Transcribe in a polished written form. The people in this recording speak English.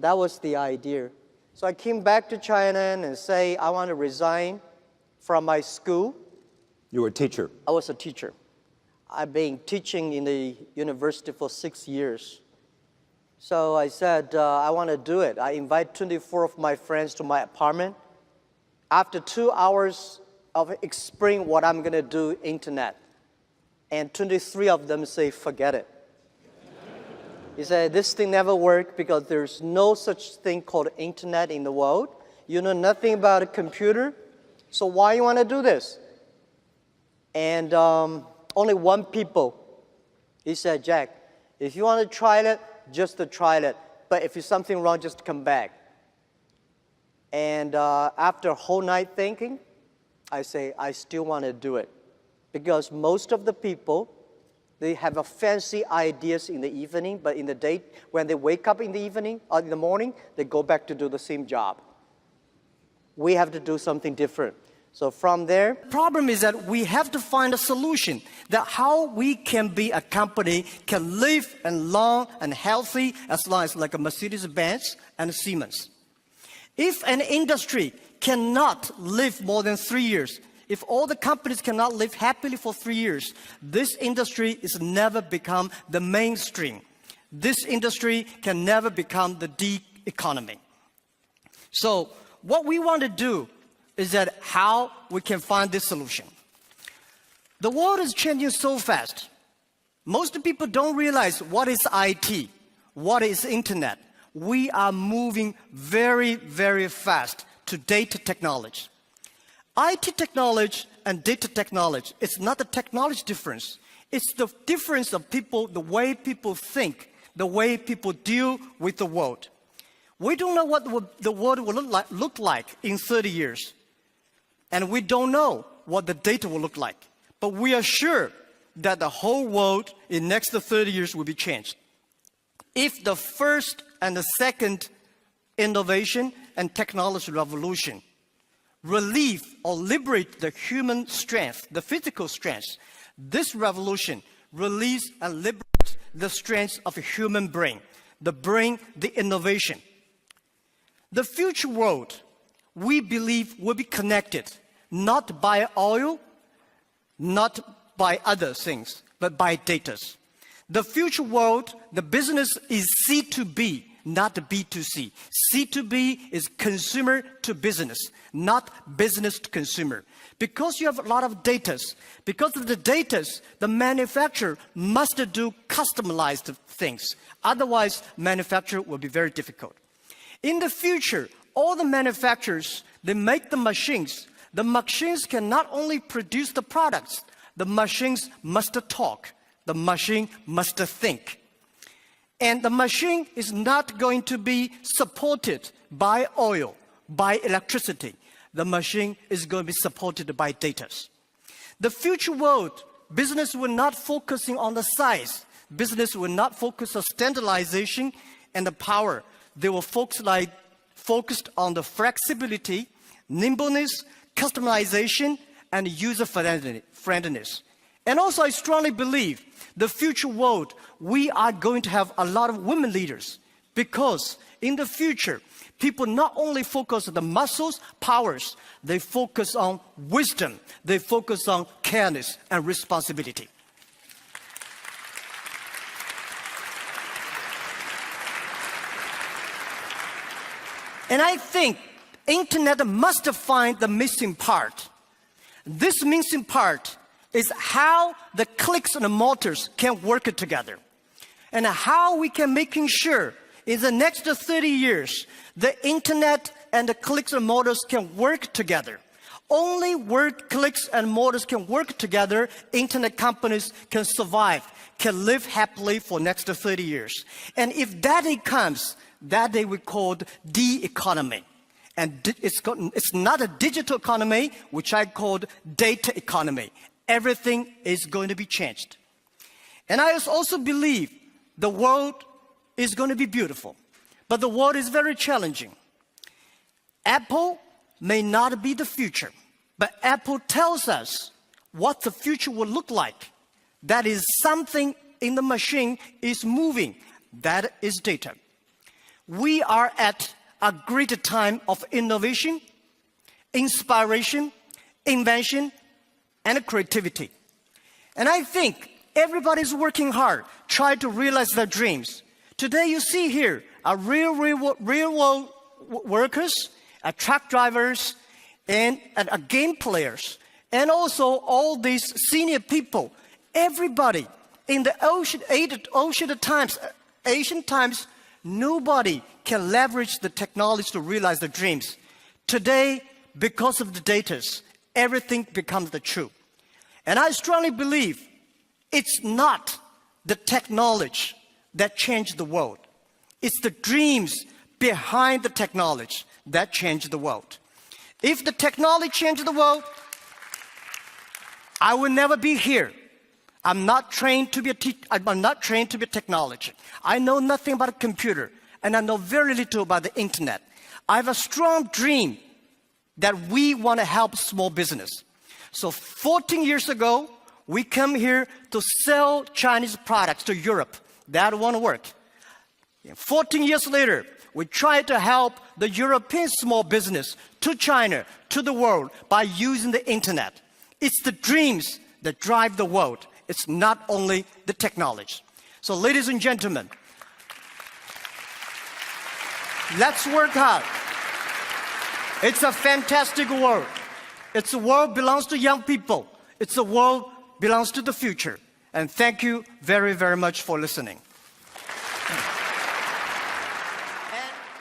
that was the idea. So I came back to China and say, I want to resign from my school. You were a teacher? I was a teacher. I've been teaching in the university for 6 years. So I said, I want to do it. I invite 24 of my friends to my apartment. After 2 hours of explaining what I'm going to do, internet, and 23 of them say, forget it. He said, this thing never worked because there's no such thing called internet in the world. You know nothing about a computer, so why you want to do this? And only one people, he said, Jack, if you want to try it, just to try it. But if there's something wrong, just come back. And after a whole night thinking, I say, I still want to do it. Because most of the people, they have a fancy ideas in the evening, but in the day, when they wake up in the evening or in the morning, they go back to do the same job. We have to do something different. So from there, problem is that we have to find a solution that how we can be a company can live and long and healthy as long as like a Mercedes-Benz and a Siemens. If an industry cannot live more than 3 years, if all the companies cannot live happily for 3 years, this industry is never become the mainstream. This industry can never become the D economy. So what we want to do is that how we can find this solution. The world is changing so fast. Most people don't realize what is IT, what is internet. We are moving very, very fast to data technology. IT technology and data technology, it's not a technology difference. It's the difference of people, the way people think, the way people deal with the world. We don't know what the world will look like in 30 years. And we don't know what the data will look like. But we are sure that the whole world in next 30 years will be changed. If the first and the second innovation and technology revolution relieve or liberate the human strength, the physical strength, this revolution release and liberate the strength of a human brain, the innovation. The future world, we believe, will be connected, not by oil, not by other things, but by data. The future world, the business is C2B, not B2C. C2B is consumer to business, not business to consumer. Because you have a lot of data, because of the data, the manufacturer must do customized things. Otherwise, manufacture will be very difficult. In the future, all the manufacturers, they make the machines. The machines can not only produce the products, the machines must talk. The machine must think. And the machine is not going to be supported by oil, by electricity. The machine is going to be supported by data. The future world, business will not focusing on the size. Business will not focus on standardization and the power. They will focused on the flexibility, nimbleness, customization, and user friendliness. And also, I strongly believe the future world, we are going to have a lot of women leaders because in the future, people not only focus on the muscles, powers, they focus on wisdom, they focus on careness and responsibility. And I think internet must find the missing part. This missing part is how the clicks and the motors can work together. And how we can making sure in the next 30 years, the internet and the clicks and motors can work together. Only where clicks and motors can work together, internet companies can survive, can live happily for next 30 years. And if that day comes, that day we called D economy. And it's not a digital economy, which I called data economy. Everything is going to be changed. And I also believe the world is going to be beautiful, but the world is very challenging. Apple may not be the future, but Apple tells us what the future will look like. That is something in the machine is moving. That is data. we are at a great time of innovation, inspiration, invention, and creativity. And I think everybody's working hard, trying to realize their dreams. Today you see here are real world workers, truck drivers, and game players, and also all these senior people. Everybody in the Asian times, nobody can leverage the technology to realize their dreams. Today, because of the data, everything becomes the truth. And I strongly believe it's not the technology that changed the world. It's the dreams behind the technology that changed the world. If the technology changed the world, I will never be here. I'm not trained to be I'm not trained to be a technology. I know nothing about a computer, and I know very little about the internet. I have a strong dream that we want to help small business. So 14 years ago, we come here to sell Chinese products to Europe. That won't work. 14 years later, we try to help the European small business to China, to the world, by using the internet. It's the dreams that drive the world. It's not only the technology. So ladies and gentlemen, let's work hard. It's a fantastic world. It's a world belongs to young people. It's a world belongs to the future. And thank you very, very much for listening.